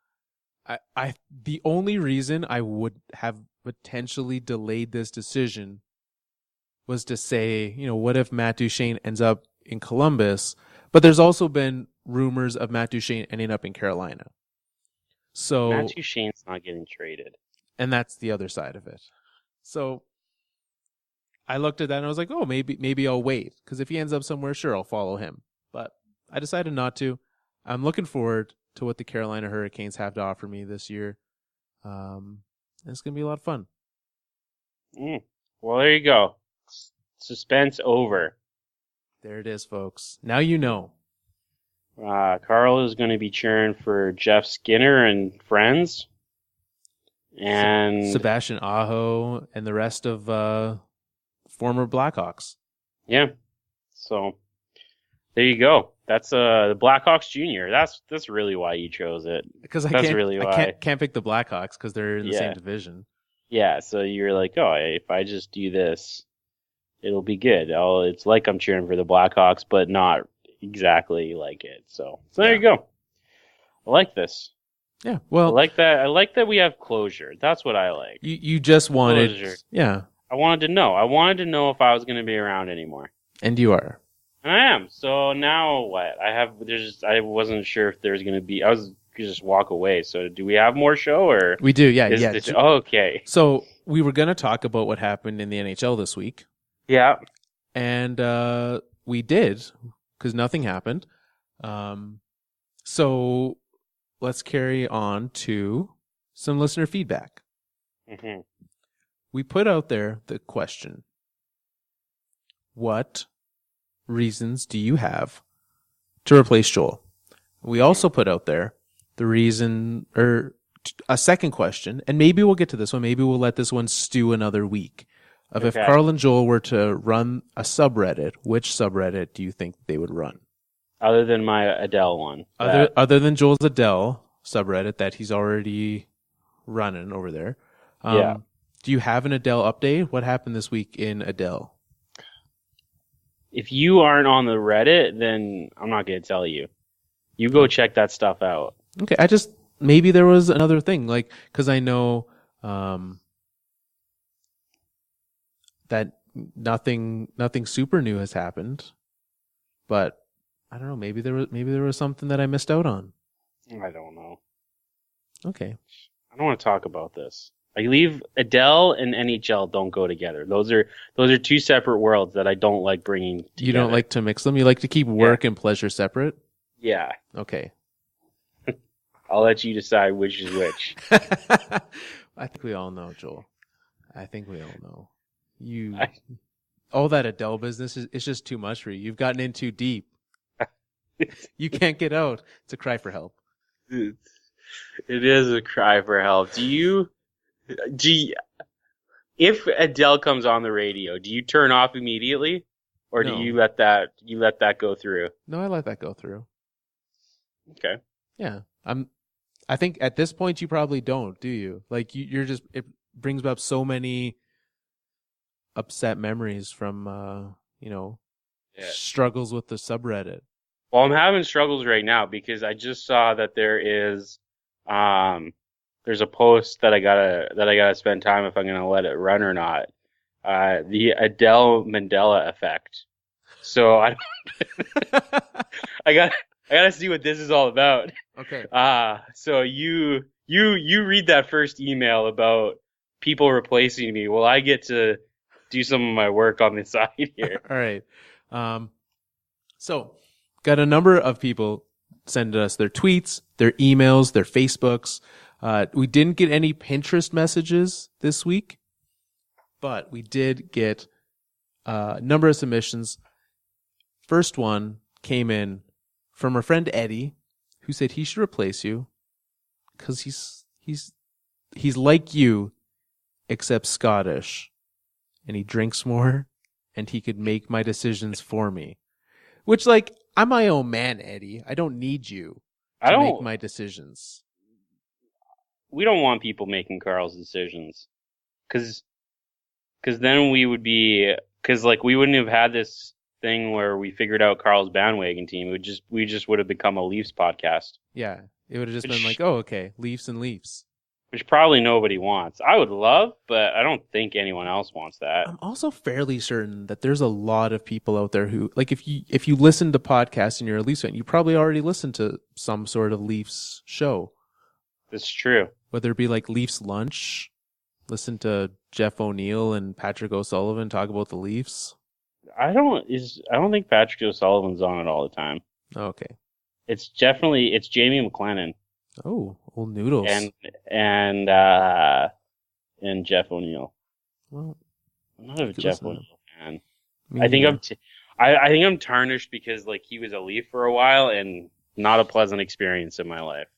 the only reason I would have potentially delayed this decision was to say, what if Matt Duchene ends up in Columbus? But there's also been rumors of Matt Duchene ending up in Carolina. So Matt Duchene's not getting traded. And that's the other side of it. So I looked at that and I was like, oh, maybe I'll wait. Because if he ends up somewhere, sure, I'll follow him. But I decided not to. I'm looking forward to what the Carolina Hurricanes have to offer me this year. It's going to be a lot of fun. Well, there you go. Suspense over. There it is, folks. Now you know. Carl is going to be cheering for Jeff Skinner and friends. And Sebastian Aho and the rest of former Blackhawks. Yeah. So there you go. That's the Blackhawks Junior. That's really why you chose it. Because I can't pick the Blackhawks because they're in the same division. Yeah, so you're like, oh, if I just do this, it'll be good. It's like I'm cheering for the Blackhawks, but not exactly like it. So there you go. I like this. Yeah, well, I like that. I like that we have closure. That's what I like. You just wanted closure. Yeah. I wanted to know. I wanted to know if I was going to be around anymore. And you are. And I am. So now what? I wasn't sure if there's going to be. I was just walk away. So do we have more show or? We do. Yeah. Okay. So we were going to talk about what happened in the NHL this week. Yeah. And we did because nothing happened. So let's carry on to some listener feedback. Mm-hmm. We put out there the question: what reasons do you have to replace Joel? We also put out there the reason, or a second question, and maybe we'll get to this one. Maybe we'll let this one stew another week. If Carl and Joel were to run a subreddit, which subreddit do you think they would run? Other than my Adele one. Other than Joel's Adele subreddit that he's already running over there. Yeah. Do you have an Adele update? What happened this week in Adele? If you aren't on the Reddit, then I'm not going to tell you. You go check that stuff out. Okay, maybe there was another thing, like, because I know that nothing super new has happened, but I don't know. Maybe there was something that I missed out on. I don't know. Okay. I don't want to talk about this. I leave Adele and NHL don't go together. Those are two separate worlds that I don't like bringing together. You don't like to mix them? You like to keep work and pleasure separate? Yeah. Okay. I'll let you decide which is which. I think we all know, Joel. I think we all know. All that Adele business is just too much for you. You've gotten in too deep. You can't get out. It's a cry for help. It is a cry for help. If Adele comes on the radio, do you turn off immediately, or do you let that go through? No, I let that go through. Okay. Yeah, I think at this point you probably don't, do you? Like you're just, it brings up so many upset memories from struggles with the subreddit. Well, I'm having struggles right now because I just saw that there's a post that I gotta spend time if I'm gonna let it run or not. The Adele Mandela effect. So I gotta see what this is all about. Okay. So you read that first email about people replacing me. Well, I get to do some of my work on the side here. All right. So got a number of people send us their tweets, their emails, their Facebooks. We didn't get any Pinterest messages this week, but we did get a number of submissions. First one came in from our friend Eddie, who said he should replace you because he's like you, except Scottish, and he drinks more, and he could make my decisions for me. Which, like, I'm my own man, Eddie. I don't need you to make my decisions. We don't want people making Carl's decisions, because then we would be, because like we wouldn't have had this thing where we figured out Carl's bandwagon team. We just would have become a Leafs podcast. Yeah, it would have just been like, oh, okay, Leafs and Leafs. Which probably nobody wants. I would love, but I don't think anyone else wants that. I'm also fairly certain that there's a lot of people out there who, like, if you listen to podcasts and you're a Leafs fan, you probably already listened to some sort of Leafs show. That's true. Whether it be like Leafs Lunch, listen to Jeff O'Neill and Patrick O'Sullivan talk about the Leafs. I don't think Patrick O'Sullivan's on it all the time. Okay. It's Jamie McLennan Oh, old noodles. and Jeff O'Neill. Well, I'm not a could Jeff listen to O'Neill fan. me I think neither. I think I'm tarnished because like he was a Leaf for a while and not a pleasant experience in my life.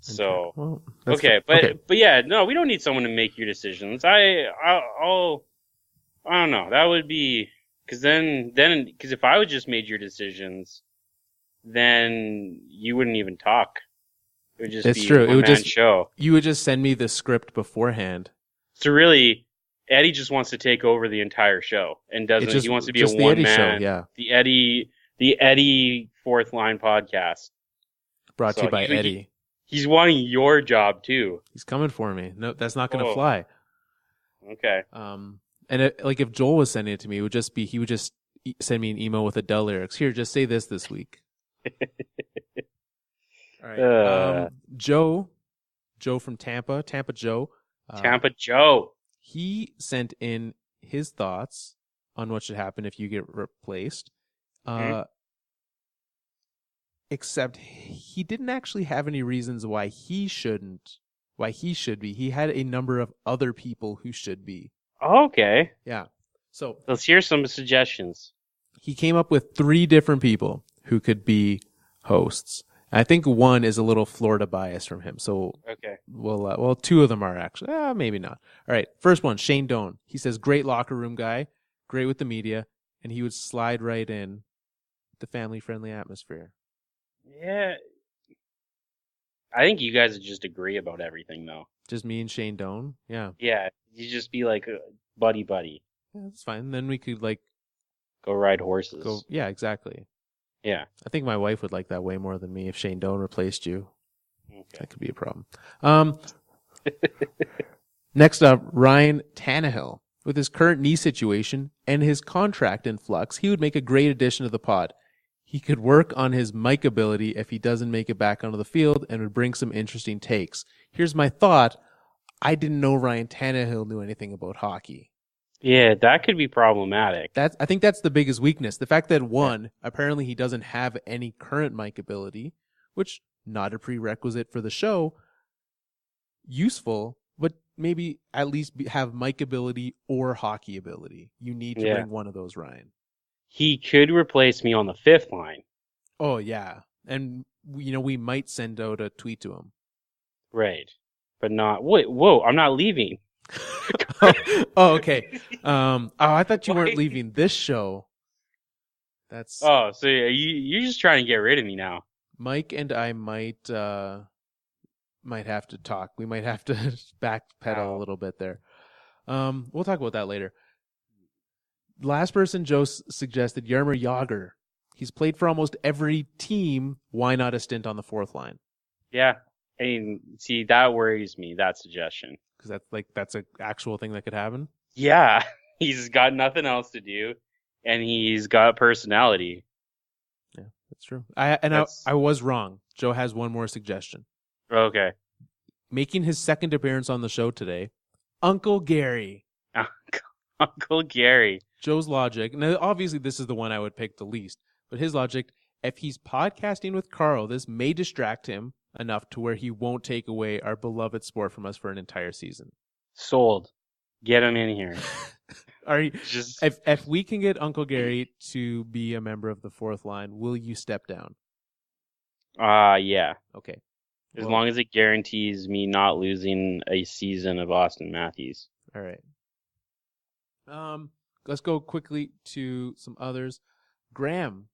So Well, that's okay, fair. but yeah, no, we don't need someone to make your decisions. I don't know. That would be because because if I would just made your decisions, then you wouldn't even talk. It would just It's be true. a It would one-man just show. You would just send me the script beforehand. So really, Eddie just wants to take over the entire show and doesn't. Just, he wants to be a just the Eddie one-man. show, yeah. The Eddie Fourth Line podcast. Brought to So you by Eddie. He's wanting your job too. He's coming for me. No, that's not going to Oh. fly. Okay. And like if Joel was sending it to me, he would just send me an email with Adele lyrics. Here, just say this week. All right. Joe from Tampa Joe. Tampa Joe. He sent in his thoughts on what should happen if you get replaced. Except he didn't actually have any reasons why he should be. He had a number of other people who should be. Okay. Yeah. So Let's hear some suggestions. he came up with 3 different people who could be hosts. I think one is a little Florida bias from him. So Okay. well, 2 of them are actually. Maybe not. All right. First one, Shane Doan. He says great locker room guy, great with the media, and he would slide right in the family-friendly atmosphere. Yeah. I think you guys would just agree about everything, though. Just me and Shane Doan? Yeah. Yeah. You just be like buddy. Yeah, that's fine. Then we could Go ride horses. yeah, exactly. Yeah. I think my wife would like that way more than me if Shane Doan replaced you. Okay. That could be a problem. Next up, Ryan Tannehill. With his current knee situation and his contract in flux, he would make a great addition to the pod. He could work on his mic ability if he doesn't make it back onto the field and would bring some interesting takes. Here's my thought. I didn't know Ryan Tannehill knew anything about hockey. Yeah, that could be problematic. I think that's the biggest weakness. The fact that apparently he doesn't have any current mic ability, which not a prerequisite for the show. Useful, but maybe at least have mic ability or hockey ability. You need to bring one of those, Ryan. He could replace me on the 5th line. Oh yeah, and we might send out a tweet to him. Right, but not. Whoa! I'm not leaving. Oh, okay. I thought you weren't leaving this show. That's. Oh, so you're just trying to get rid of me now. Mike and I might have to talk. We might have to backpedal a little bit there. We'll talk about that later. Last person Joe suggested, Jaromir Jagr. He's played for almost every team. Why not a stint on the 4th line? Yeah, I mean, see, that worries me. That suggestion. Because that's an actual thing that could happen. Yeah, he's got nothing else to do, and he's got personality. Yeah, that's true. I was wrong. Joe has one more suggestion. Okay. Making his second appearance on the show today, Uncle Gary. Uncle Gary. Joe's logic. Now, obviously, this is the one I would pick the least. But his logic, if he's podcasting with Carl, this may distract him enough to where he won't take away our beloved sport from us for an entire season. Sold. Get him in here. If we can get Uncle Gary to be a member of the 4th line, will you step down? Yeah. Okay. As long as it guarantees me not losing a season of Austin Matthews. All right. Let's go quickly to some others. Graham,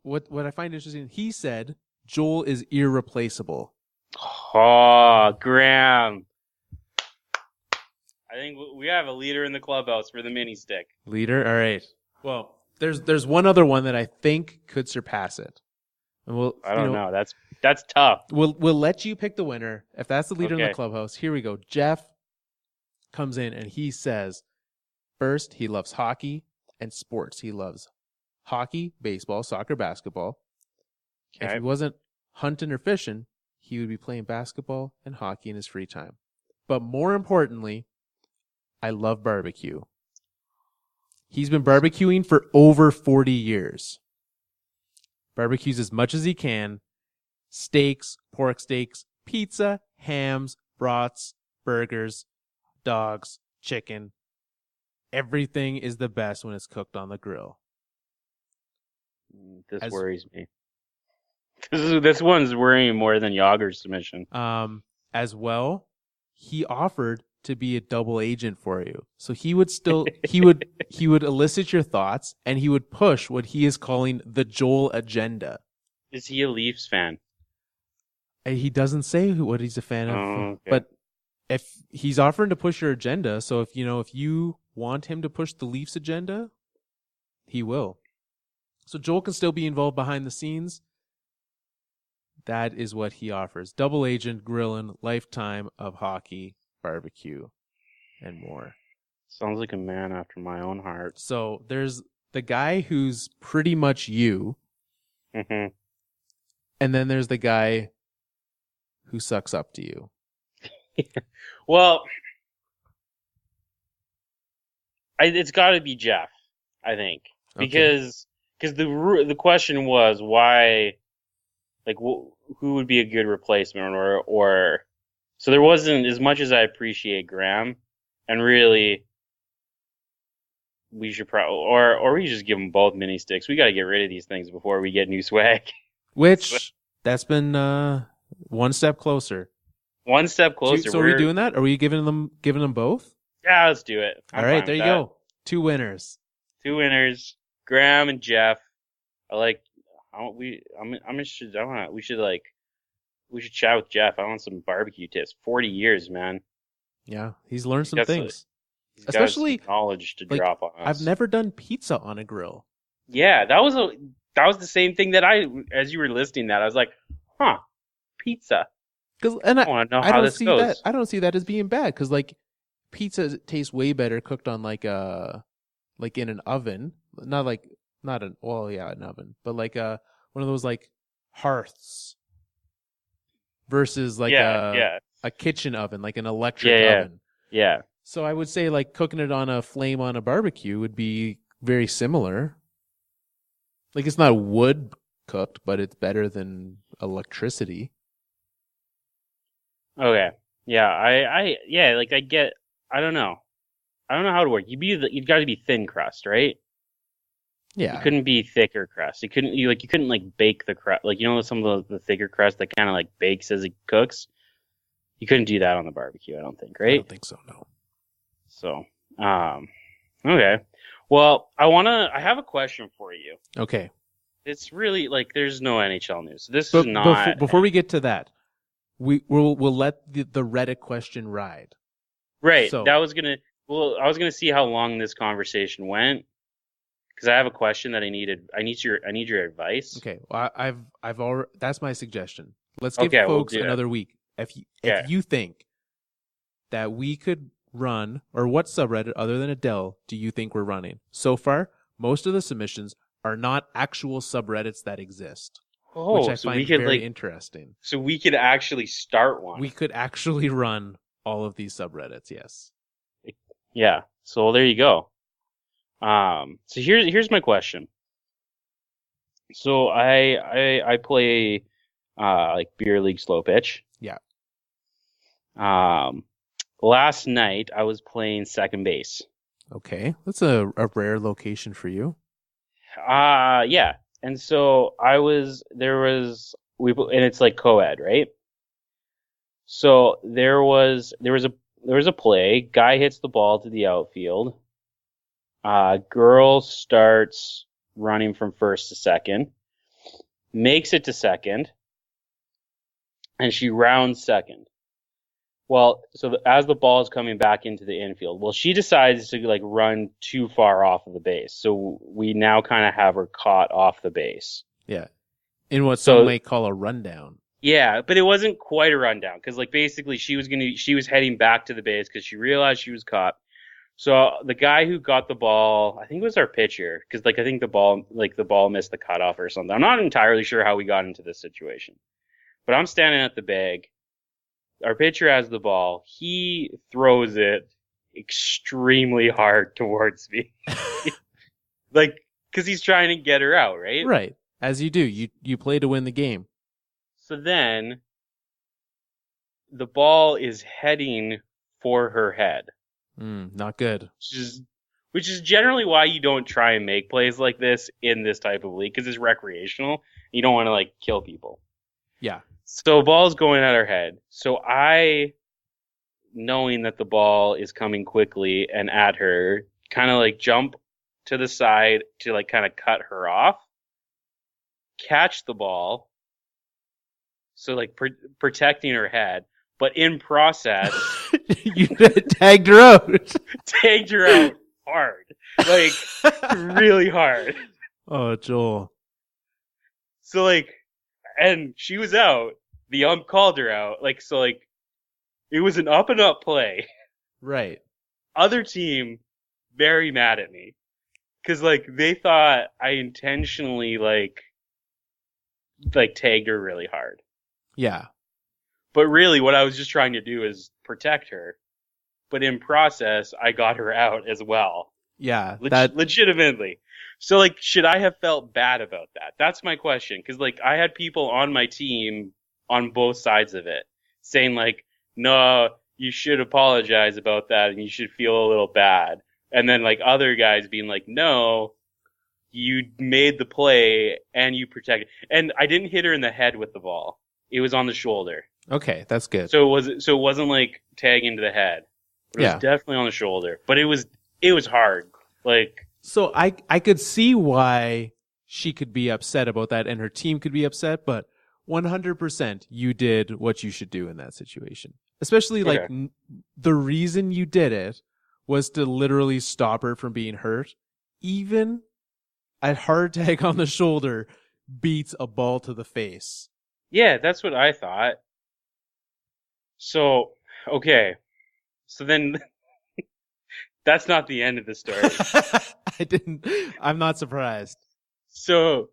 what I find interesting, he said Joel is irreplaceable. Oh, Graham. I think we have a leader in the clubhouse for the mini stick. Leader? All right. Well, there's one other one that I think could surpass it. And I don't know. That's tough. We'll let you pick the winner. If that's the leader in the clubhouse, here we go. Jeff comes in and he says, first, he loves hockey and sports. He loves hockey, baseball, soccer, basketball. Okay. If he wasn't hunting or fishing, he would be playing basketball and hockey in his free time. But more importantly, I love barbecue. He's been barbecuing for over 40 years. barbecues as much as he can. Steaks, pork steaks, pizza, hams, brats, burgers, dogs, chicken. Everything is the best when it's cooked on the grill. This worries me. This one's worrying me more than Yager's submission. As well, he offered to be a double agent for you. So he would elicit your thoughts, and he would push what he is calling the Joel agenda. Is he a Leafs fan? He doesn't say what he's a fan of, okay. but if he's offering to push your agenda, so if you want him to push the Leafs agenda, he will. So Joel can still be involved behind the scenes. That is what he offers. Double agent, grilling, lifetime of hockey, barbecue, and more. Sounds like a man after my own heart. So there's the guy who's pretty much you. Mm-hmm. And then there's the guy who sucks up to you. Well, it's got to be Jeff, I think, because the question was why, like, who would be a good replacement, or so there wasn't, as much as I appreciate Graham, and really we should probably or we just give them both mini sticks. We got to get rid of these things before we get new swag. Which that's been one step closer. One step closer. So are we doing that? Are we giving them both? Yeah, let's do it. All right, there you go. 2 winners. 2 winners. Graham and Jeff. We should chat with Jeff. I want some barbecue tips. 40 years, man. Yeah, he's learned some things. He's Especially got some knowledge to drop on us. I've never done pizza on a grill. Yeah, that was the same thing that as you were listing that, I was like, pizza. I want to know how this goes. I don't see that as being bad, because like pizza tastes way better cooked on like in an oven, an oven, but like one of those like hearths versus like a kitchen oven, like an electric oven. Yeah. So I would say like cooking it on a flame on a barbecue would be very similar. Like it's not wood cooked, but it's better than electricity. Okay. Yeah. I don't know. I don't know how to work. You'd got to be thin crust, right? Yeah. You couldn't be thicker crust. You couldn't like bake the crust. Like, some of the thicker crust that kind of like bakes as it cooks. You couldn't do that on the barbecue, I don't think, right? I don't think so, no. So, okay. Well, I have a question for you. Okay. It's really like there's no NHL news. This is not. Before we get to that, we'll let the Reddit question ride. Right. So, I was gonna see how long this conversation went, because I have a question that I need your advice. Okay. Well, I've already. That's my suggestion. Let's give folks another week. If you think that we could run, or what subreddit other than Adele do you think we're running? So far, most of the submissions are not actual subreddits that exist, which I find very interesting. So we could actually start one. We could actually run all of these subreddits, yes. Yeah. So there you go. So here's my question. So I play like beer league slow pitch. Yeah. Last night I was playing second base. Okay, that's a rare location for you. Yeah. And so and it's like co-ed, right? So there was a play. Guy hits the ball to the outfield. Girl starts running from first to second, makes it to second, and she rounds second. Well, so as the ball is coming back into the infield, she decides to like run too far off of the base. So we now kind of have her caught off the base. Yeah. In what some might call a rundown. Yeah, but it wasn't quite a rundown, because like basically she was heading back to the base because she realized she was caught. So the guy who got the ball, I think it was our pitcher, because like I think the ball missed the cutoff or something. I'm not entirely sure how we got into this situation, but I'm standing at the bag. Our pitcher has the ball. He throws it extremely hard towards me, like because he's trying to get her out, right? Right. As you do. You play to win the game. So then the ball is heading for her head. Not good. Which is generally why you don't try and make plays like this in this type of league, because it's recreational. You don't want to like kill people. Yeah. So ball's going at her head. So I, knowing that the ball is coming quickly and at her, kind of like jump to the side to like kind of cut her off, catch the ball. So like protecting her head, but in process, You tagged her out. tagged her out hard, like really hard. Oh, Joel. So like, and she was out. The ump called her out. Like, so like, it was an up and up play. Right. Other team very mad at me because like they thought I intentionally like tagged her really hard. Yeah. But really, what I was just trying to do is protect her. But in process, I got her out as well. Yeah. Legitimately. So, like, should I have felt bad about that? That's my question. Because, like, I had people on my team on both sides of it saying, like, no, you should apologize about that and you should feel a little bad. And then, like, other guys being like, no, you made the play and you protected. And I didn't hit her in the head with the ball. It was on the shoulder. Okay, that's good. So it wasn't like tagging to the head. It was definitely on the shoulder. But it was hard. Like, so I could see why she could be upset about that and her team could be upset, but 100% you did what you should do in that situation. Especially like the reason you did it was to literally stop her from being hurt. Even a hard tag on the shoulder beats a ball to the face. Yeah, that's what I thought. So, okay. So then that's not the end of the story. I'm not surprised. So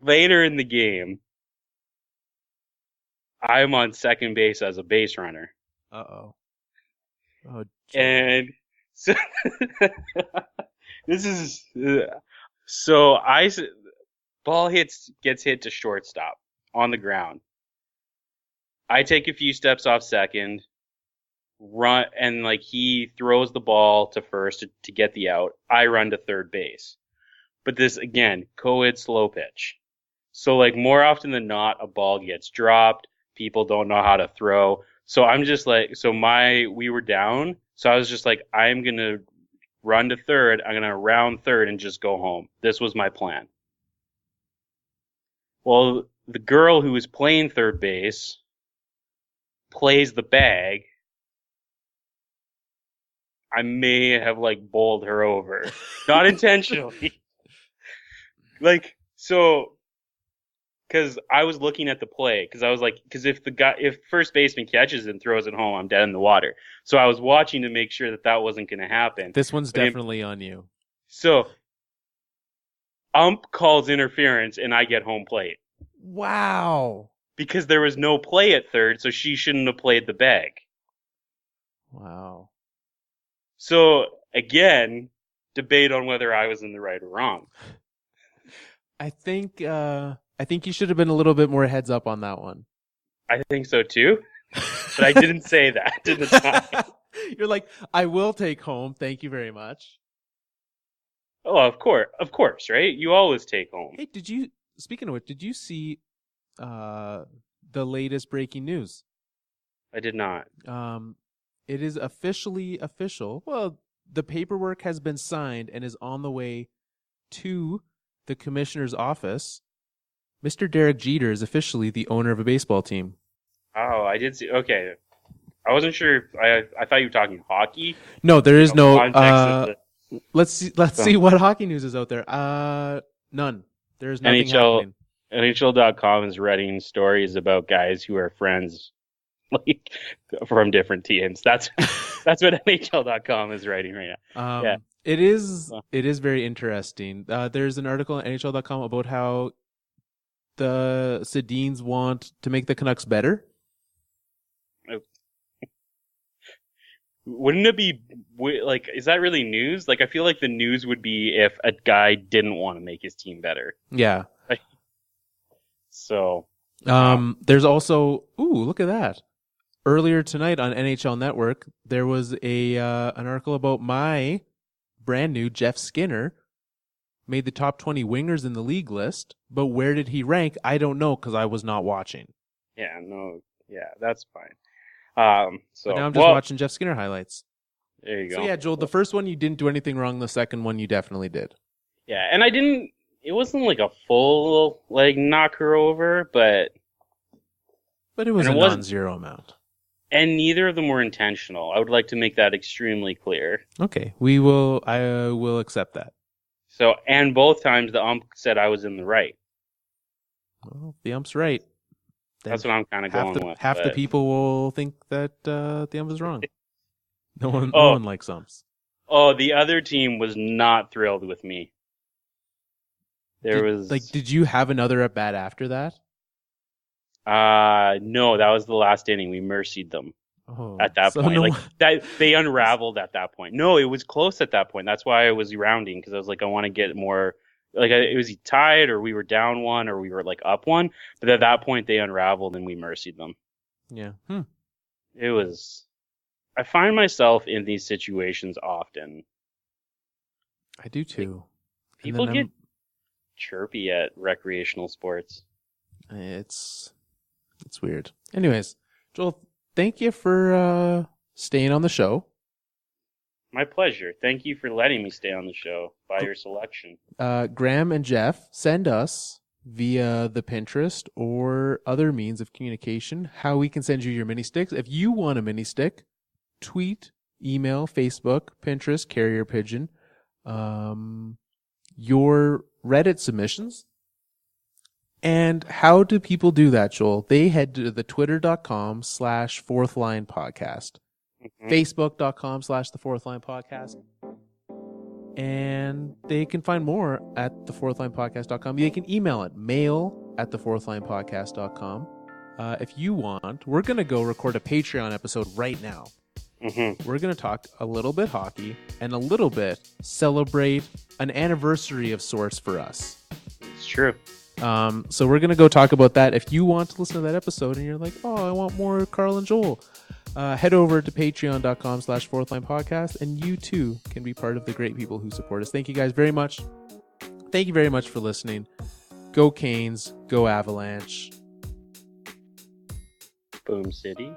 later in the game, I'm on second base as a base runner. Uh-oh. Oh, and so this is so ball gets hit to shortstop on the ground. I take a few steps off second, run, and like he throws the ball to first to get the out. I run to third base. But this again, co-ed slow pitch. So like more often than not, a ball gets dropped. People don't know how to throw. So I'm just like, we were down. So I was just like, I'm going to run to third. I'm going to round third and just go home. This was my plan. Well, the girl who was playing third base plays the bag. I may have like bowled her over. Not intentionally. Like, so, because I was looking at the play, because I was like, because if first baseman catches and throws it home, I'm dead in the water. So I was watching to make sure that wasn't going to happen. This one's definitely on you. So, ump calls interference and I get home plate. Wow. Because there was no play at third, so she shouldn't have played the bag. Wow. So, again, debate on whether I was in the right or wrong. I think you should have been a little bit more heads up on that one. I think so too. But I didn't say that at the time. You're like, I will take home. Thank you very much. Oh, of course, right? You always take home. Hey, speaking of which, did you see the latest breaking news? I did not. It is officially official. Well, the paperwork has been signed and is on the way to the commissioner's office. Mr. Derek Jeter is officially the owner of a baseball team. Oh, I did see. Okay. I wasn't sure. I thought you were talking hockey. No, there is no. Let's see what hockey news is out there. None. There's nothing happening. NHL.com is writing stories about guys who are friends, like from different teams. That's what NHL.com is writing right now. Yeah. It is very interesting. There's an article on NHL.com about how the Sedins want to make the Canucks better. Wouldn't it be like, is that really news? Like, I feel like the news would be if a guy didn't want to make his team better. Yeah. So, there's also, look at that. Earlier tonight on NHL Network, there was an article about my brand new Jeff Skinner. Made the top 20 wingers in the league list, but where did he rank? I don't know because I was not watching. yeah, that's fine. So but now I'm just watching Jeff Skinner highlights. There you go. So yeah, Joel, the first one you didn't do anything wrong. The second one you definitely did. Yeah, and it wasn't like a full knock her over, but it was a non-zero amount. And neither of them were intentional. I would like to make that extremely clear. Okay, I will accept that. So, and both times the ump said I was in the right. Well, if the ump's right. That's what I'm kind of going with. Half the people will think that the ump is wrong. No one likes umps. Oh, the other team was not thrilled with me. Did you have another at bat after that? No, that was the last inning. We mercied them at that point. They unraveled at that point. No, it was close at that point. That's why I was rounding, because I was like, I want to get more. It was tied, or we were down one, or we were up one. But at that point, they unraveled and we mercied them. Yeah. It was. I find myself in these situations often. I do too. People get chirpy at recreational sports. It's weird. Anyways, Joel, thank you for staying on the show. My pleasure. Thank you for letting me stay on the show by your selection. Graham and Jeff, send us via the Pinterest or other means of communication how we can send you your mini sticks. If you want a mini stick, tweet, email, Facebook, Pinterest, carrier pigeon, your Reddit submissions. And how do people do that, Joel? They head to the twitter.com/fourthlinepodcast, facebook.com/thefourthlinepodcast, and they can find more at thefourthlinepodcast.com. They can email it, mail@thefourthlinepodcast.com. If you want, we're going to go record a Patreon episode right now. We're going to talk a little bit hockey and a little bit celebrate an anniversary of sorts for us. It's true. So we're going to go talk about that. If you want to listen to that episode and you're like, I want more Carl and Joel, head over to patreon.com/fourthlinepodcast, and you too can be part of the great people who support us. Thank you guys very much. Thank you very much for listening. Go Canes, go Avalanche. Boom City.